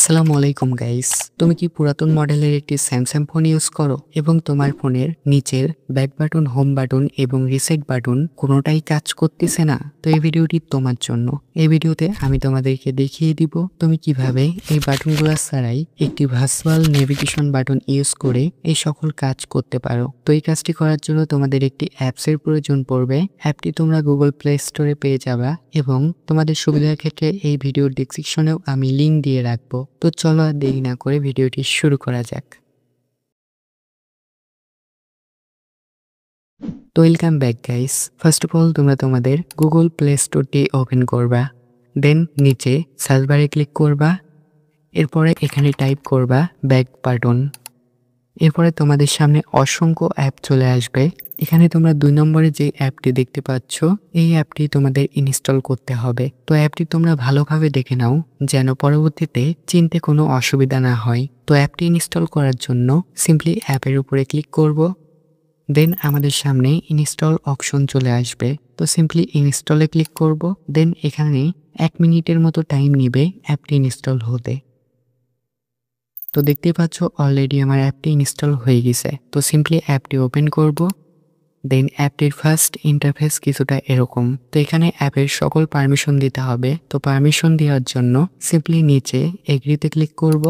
আসসালামু আলাইকুম গাইস। তুমি কি পুরাতন মডেলের একটি স্যামসাং ফোন ইউজ করো এবং তোমার ফোনের নিচের ব্যাক বাটন, হোম বাটন এবং রিসেট বাটন কোনোটাই কাজ করতেছে না? তো এই ভিডিওটি তোমার জন্য। এই ভিডিওতে আমি তোমাদেরকে দেখিয়ে দিব তুমি কিভাবে এই বাটনগুলো ছাড়াই একটি ভার্চুয়াল নেভিগেশন বাটন ইউজ করে এই সকল কাজ করতে পারো। তো এই কাজটি করার জন্য তোমাদের একটি অ্যাপসের প্রয়োজন পড়বে। অ্যাপটি তোমরা গুগল প্লে স্টোরে পেয়ে যাবা এবং তোমাদের সুবিধার ক্ষেত্রে এই ভিডিওর ডেসক্রিপশনেও আমি লিঙ্ক দিয়ে রাখবো। তো চলো আর দেরি না করে ভিডিওটি শুরু করা যাক। তো welcome back guys. First of all তোমরা তোমাদের গুগল প্লে স্টোরটি ওপেন করবা, দেন নিচে সার্চ বারে ক্লিক করবা, এরপরে এখানে টাইপ করবা ব্যাক বাটন। এরপরে তোমাদের সামনে অসংখ্য অ্যাপ চলে আসবে। এখানে তোমরা 2 নম্বরে যে অ্যাপটি দেখতে পাচ্ছ এই অ্যাপটি তোমাদের ইনস্টল করতে হবে। তো অ্যাপটি তোমরা ভালোভাবে দেখে নাও যেন পরবর্তীতে চিনতে কোনো অসুবিধা না হয়। তো অ্যাপটি ইনস্টল করার জন্য সিম্পলি অ্যাপের উপরে ক্লিক করব, দেন আমাদের সামনে ইনস্টল অপশন চলে আসবে। তো সিম্পলি ইনস্টলে ক্লিক করব, দেন এখানে 1 মিনিটের মতো টাইম নেবে অ্যাপটি ইনস্টল হতে। তো দেখতেই পাচ্ছ অলরেডি আমার অ্যাপটি ইনস্টল হয়ে গেছে। তো সিম্পলি অ্যাপটি ওপেন করব, দেন অ্যাপটির ফার্স্ট ইন্টারফেস কিছুটা এরকম। তো এখানে অ্যাপের সকল পারমিশন দিতে হবে। তো পারমিশন দেওয়ার জন্য সিম্পলি নিচে এগ্রিতে ক্লিক করব,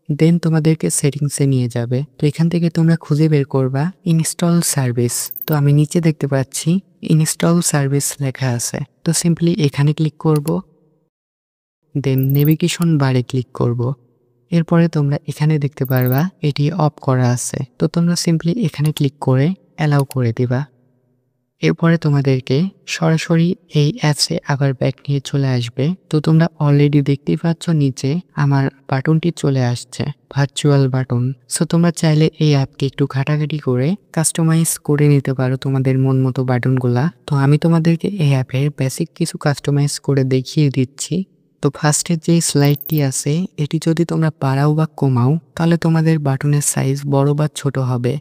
দেন তোমাদেরকে সেটিংসে নিয়ে যাবে। তো এখান থেকে তোমরা খুঁজে বের করবা ইনস্টল সার্ভিস। তো আমি নিচে দেখতে পাচ্ছি ইনস্টল সার্ভিস লেখা আছে। তো সিম্পলি এখানে ক্লিক করব, দেন নেভিগেশন বারে ক্লিক করব। এরপরে তোমরা এখানে দেখতে পারবা এটি অফ করা আছে। তো তোমরা সিম্পলি এখানে ক্লিক করে অ্যালাউ করে দিবা। এরপরে তোমাদেরকে সরাসরি এই অ্যাপসে আবার ব্যাক নিয়ে চলে আসবে। তো তোমরা অলরেডি দেখতেই পাচ্ছ নিচে আমার বাটনটি চলে আসছে, ভার্চুয়াল বাটন। সো তোমরা চাইলে এই অ্যাপকে একটু ঘাটাঘাটি করে কাস্টমাইজ করে নিতে পারো তোমাদের মন মতো বাটনগুলা। তো আমি তোমাদেরকে এই অ্যাপের বেসিক কিছু কাস্টমাইজ করে দেখিয়ে দিচ্ছি। তো ফার্স্টের যে স্লাইডটি আছে এটি যদি তোমরা বাড়াও বা কমাও তাহলে তোমাদের বাটনের সাইজ বড় বা ছোট হবে,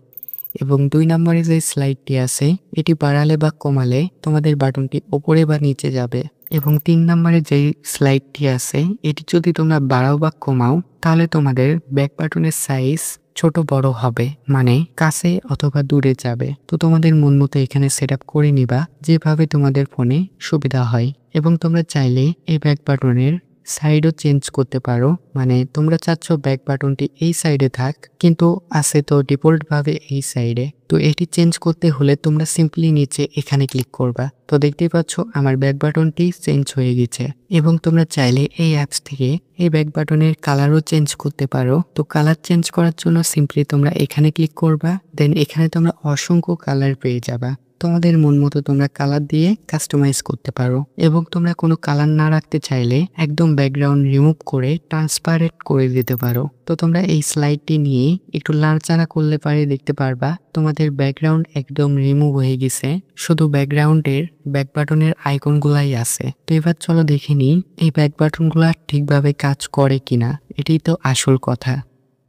এবং 2 নম্বরে যে স্লাইডটি আছে এটি বাড়ালে বা কমালে তোমাদের বাটনটি উপরে বা নিচে যাবে, এবং 3 নম্বরে যেই স্লাইডটি আছে এটি যদি তোমরা বাড়াও বা কমাও তাহলে তোমাদের ব্যাক বাটনের সাইজ ছোট বড় হবে, মানে কাছে অথবা দূরে যাবে। তো তোমাদের মন মতো এখানে সেট আপ করে নিবা যেভাবে তোমাদের ফোনে সুবিধা হয়। এবং তোমরা চাইলে এই ব্যাক বাটনের সাইডও চেঞ্জ করতে পারো, মানে তোমরা চাচ্ছ ব্যাক বাটনটি এই সাইডে থাক কিন্তু আছে তো ডিফল্ট ভাবে এই সাইডে। তো এটি চেঞ্জ করতে হলে তোমরা সিম্পলি নিচে এখানে ক্লিক করবা। তো দেখতেই পাচ্ছ আমার ব্যাক বাটনটি চেঞ্জ হয়ে গেছে। এবং তোমরা চাইলে এই অ্যাপস থেকে এই ব্যাক বাটনের কালারও চেঞ্জ করতে পারো। তো কালার চেঞ্জ করার জন্য সিম্পলি তোমরা এখানে ক্লিক করবা, দেন এখানে তোমরা অসংখ্য কালার পেয়ে যাবা। তোমাদের মন মতো তোমরা কালার দিয়ে কাস্টমাইজ করতে পারো। এবং তোমরা কোনো কালার না রাখতে চাইলে একদম ব্যাকগ্রাউন্ড রিমুভ করে ট্রান্সপারেন্ট করে দিতে পারো। তো তোমরা এই স্লাইডটি নিয়ে একটু নাড়াচাড়া করলে পারে দেখতে পারবা তোমাদের ব্যাকগ্রাউন্ড একদম রিমুভ হয়ে গেছে, শুধু ব্যাকগ্রাউন্ডের ব্যাক বাটনের আইকনগুলাই আছে। তো এবার চলো দেখে নিই এই ব্যাক বাটনগুলা ঠিকভাবে কাজ করে কিনা, এটাই তো আসল কথা।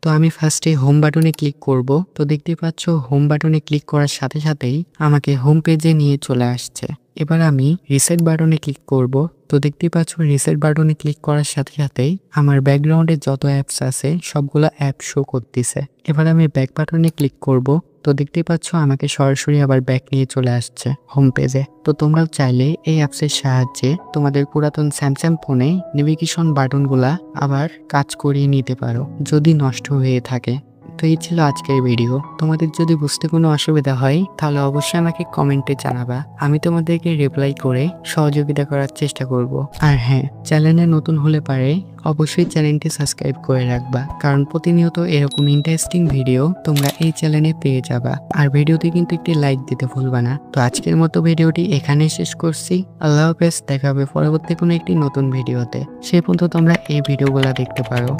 তো আমি ফার্স্টে হোম বাটনে ক্লিক করব। তো দেখতে পাচ্ছ হোম বাটনে ক্লিক করার সাথে সাথেই আমাকে হোম পেজে নিয়ে চলে আসছে। এবার আমি রিসেট বাটনে ক্লিক করব। তো দেখতে পাচ্ছ রিসেট বাটনে ক্লিক করার সাথে সাথেই আমার ব্যাকগ্রাউন্ডে যত অ্যাপস আছে সবগুলো অ্যাপ শো করতেছে। এবার আমি ব্যাক বাটনে ক্লিক করব। তো দেখতেই পাচ্ছ আমাকে সরাসরি আবার ব্যাক নিয়ে চলে আসছে হোম পেজে। তো তোমরাও চাইলে এই অ্যাপসের সাহায্যে তোমাদের পুরাতন স্যামসাং ফোনে নেভিগেশন বাটনগুলা আবার কাজ করিয়ে নিতে পারো যদি নষ্ট হয়ে থাকে। তো এই ছিল আজকের ভিডিও। তোমাদের যদি বুঝতে কোনো অসুবিধা হয় তাহলে অবশ্যই আমাকে কমেন্টে জানাবা, আমি তোমাদেরকে রিপ্লাই করে সহযোগিতা করার চেষ্টা করব। আর হ্যাঁ, চ্যানেলে নতুন হলে পারে অবশ্যই চ্যানেলটি সাবস্ক্রাইব করে রাখবা, কারণ প্রতিনিয়ত এরকম ইন্টারেস্টিং ভিডিও তোমরা এই চ্যানেলে পেয়ে যাবা। আর ভিডিওতে কিন্তু একটি লাইক দিতে ভুলবা না। তো আজকের মতো ভিডিওটি এখানেই শেষ করছি। আল্লাহ হাফেজ, দেখা হবে পরবর্তী কোনো একটি নতুন ভিডিওতে। সে পর্যন্ত তোমরা এই ভিডিওগুলো দেখতে পারো।